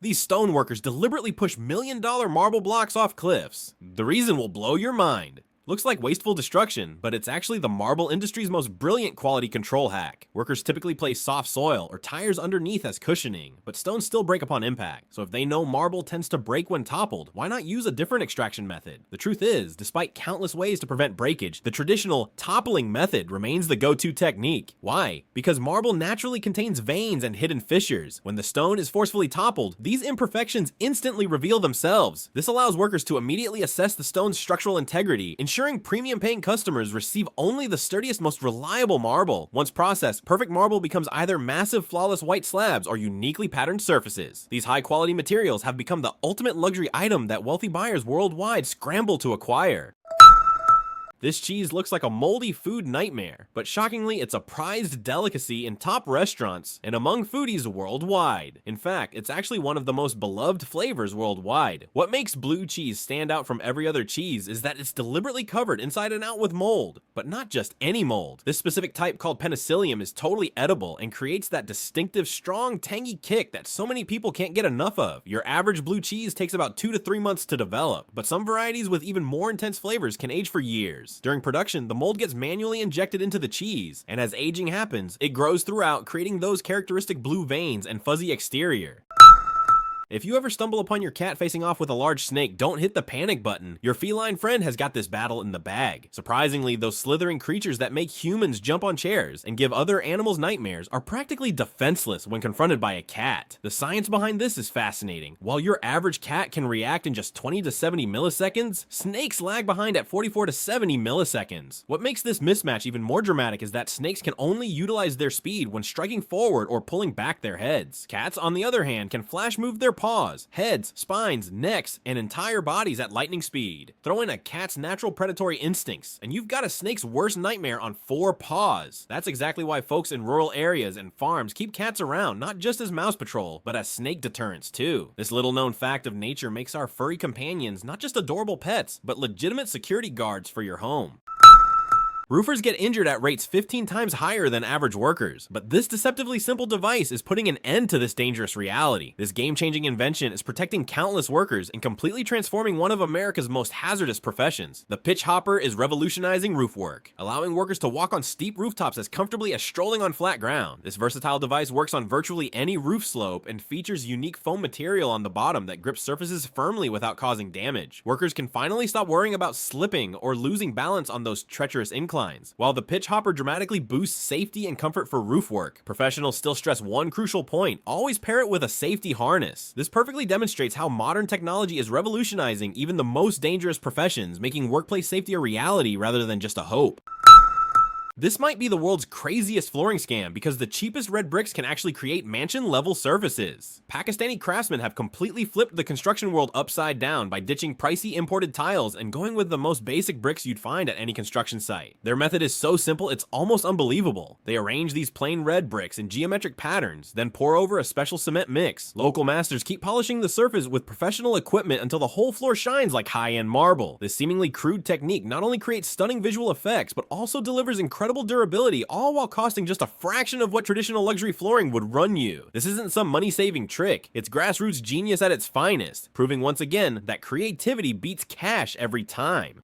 These stone workers deliberately push million-dollar marble blocks off cliffs. The reason will blow your mind. Looks like wasteful destruction, but it's actually the marble industry's most brilliant quality control hack. Workers typically place soft soil or tires underneath as cushioning, but stones still break upon impact. So if they know marble tends to break when toppled, why not use a different extraction method? The truth is, despite countless ways to prevent breakage, the traditional toppling method remains the go-to technique. Why? Because marble naturally contains veins and hidden fissures. When the stone is forcefully toppled, these imperfections instantly reveal themselves. This allows workers to immediately assess the stone's structural integrity, ensuring premium paying customers receive only the sturdiest, most reliable marble. Once processed, perfect marble becomes either massive, flawless white slabs or uniquely patterned surfaces. These high quality materials have become the ultimate luxury item that wealthy buyers worldwide scramble to acquire. This cheese looks like a moldy food nightmare, but shockingly, it's a prized delicacy in top restaurants and among foodies worldwide. In fact, it's actually one of the most beloved flavors worldwide. What makes blue cheese stand out from every other cheese is that it's deliberately covered inside and out with mold, but not just any mold. This specific type called penicillium is totally edible and creates that distinctive, strong, tangy kick that so many people can't get enough of. Your average blue cheese takes about 2 to 3 months to develop, but some varieties with even more intense flavors can age for years. During production, the mold gets manually injected into the cheese, and as aging happens, it grows throughout, creating those characteristic blue veins and fuzzy exterior. If you ever stumble upon your cat facing off with a large snake, don't hit the panic button. Your feline friend has got this battle in the bag. Surprisingly, those slithering creatures that make humans jump on chairs and give other animals nightmares are practically defenseless when confronted by a cat. The science behind this is fascinating. While your average cat can react in just 20 to 70 milliseconds, snakes lag behind at 44 to 70 milliseconds. What makes this mismatch even more dramatic is that snakes can only utilize their speed when striking forward or pulling back their heads. Cats, on the other hand, can flash move their paws, heads, spines, necks, and entire bodies at lightning speed. Throw in a cat's natural predatory instincts, and you've got a snake's worst nightmare on 4 paws. That's exactly why folks in rural areas and farms keep cats around, not just as mouse patrol, but as snake deterrents too. This little known fact of nature makes our furry companions not just adorable pets, but legitimate security guards for your home. Roofers get injured at rates 15 times higher than average workers, but this deceptively simple device is putting an end to this dangerous reality. This game-changing invention is protecting countless workers and completely transforming one of America's most hazardous professions. The pitch hopper is revolutionizing roof work, allowing workers to walk on steep rooftops as comfortably as strolling on flat ground. This versatile device works on virtually any roof slope and features unique foam material on the bottom that grips surfaces firmly without causing damage. Workers can finally stop worrying about slipping or losing balance on those treacherous inclines. While the pitch hopper dramatically boosts safety and comfort for roof work, professionals still stress one crucial point: always pair it with a safety harness. This perfectly demonstrates how modern technology is revolutionizing even the most dangerous professions, making workplace safety a reality rather than just a hope. This might be the world's craziest flooring scam because the cheapest red bricks can actually create mansion-level surfaces. Pakistani craftsmen have completely flipped the construction world upside down by ditching pricey imported tiles and going with the most basic bricks you'd find at any construction site. Their method is so simple it's almost unbelievable. They arrange these plain red bricks in geometric patterns, then pour over a special cement mix. Local masters keep polishing the surface with professional equipment until the whole floor shines like high-end marble. This seemingly crude technique not only creates stunning visual effects, but also delivers incredible durability, all while costing just a fraction of what traditional luxury flooring would run you. This isn't some money-saving trick, it's grassroots genius at its finest, proving once again that creativity beats cash every time.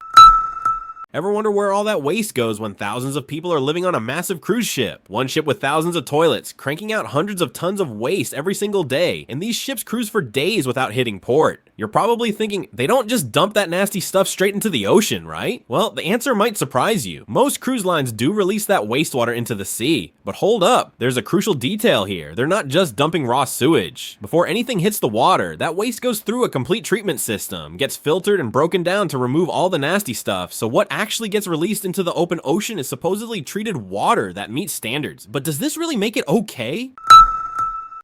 Ever wonder where all that waste goes when thousands of people are living on a massive cruise ship? One ship with thousands of toilets, cranking out hundreds of tons of waste every single day, and these ships cruise for days without hitting port. You're probably thinking, they don't just dump that nasty stuff straight into the ocean, right? Well, the answer might surprise you. Most cruise lines do release that wastewater into the sea. But hold up, there's a crucial detail here. They're not just dumping raw sewage. Before anything hits the water, that waste goes through a complete treatment system, gets filtered and broken down to remove all the nasty stuff, so what actually gets released into the open ocean is supposedly treated water that meets standards. But does this really make it okay?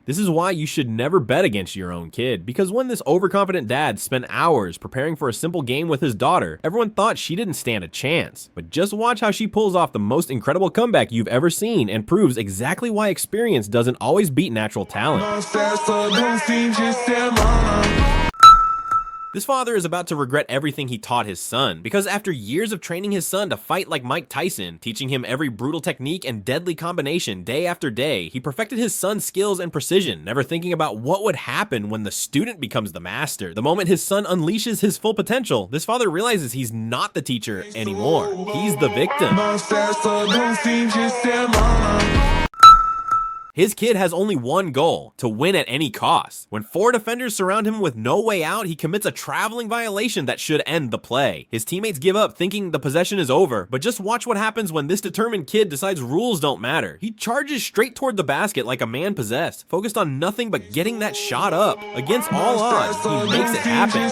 This is why you should never bet against your own kid, because when this overconfident dad spent hours preparing for a simple game with his daughter, everyone thought she didn't stand a chance. But just watch how she pulls off the most incredible comeback you've ever seen and proves exactly why experience doesn't always beat natural talent. This father is about to regret everything he taught his son, because after years of training his son to fight like Mike Tyson, teaching him every brutal technique and deadly combination day after day, he perfected his son's skills and precision, never thinking about what would happen when the student becomes the master. The moment his son unleashes his full potential, this father realizes he's not the teacher anymore. He's the victim. His kid has only one goal: to win at any cost. When 4 defenders surround him with no way out, he commits a traveling violation that should end the play. His teammates give up, thinking the possession is over, but just watch what happens when this determined kid decides rules don't matter. He charges straight toward the basket like a man possessed, focused on nothing but getting that shot up. Against all odds, he makes it happen.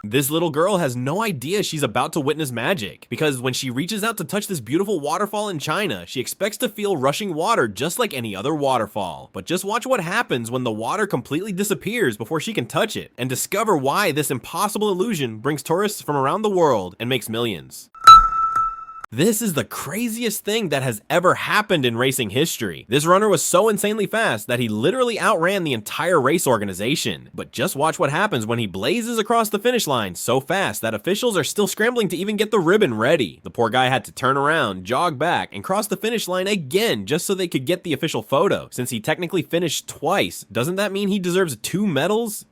This little girl has no idea she's about to witness magic, because when she reaches out to touch this beautiful waterfall in China, she expects to feel rushing water just like any other waterfall. But just watch what happens when the water completely disappears before she can touch it, and discover why this impossible illusion brings tourists from around the world and makes millions. This is the craziest thing that has ever happened in racing history. This runner was so insanely fast that he literally outran the entire race organization. But just watch what happens when he blazes across the finish line so fast that officials are still scrambling to even get the ribbon ready. The poor guy had to turn around, jog back, and cross the finish line again just so they could get the official photo. Since he technically finished twice, doesn't that mean he deserves 2 medals?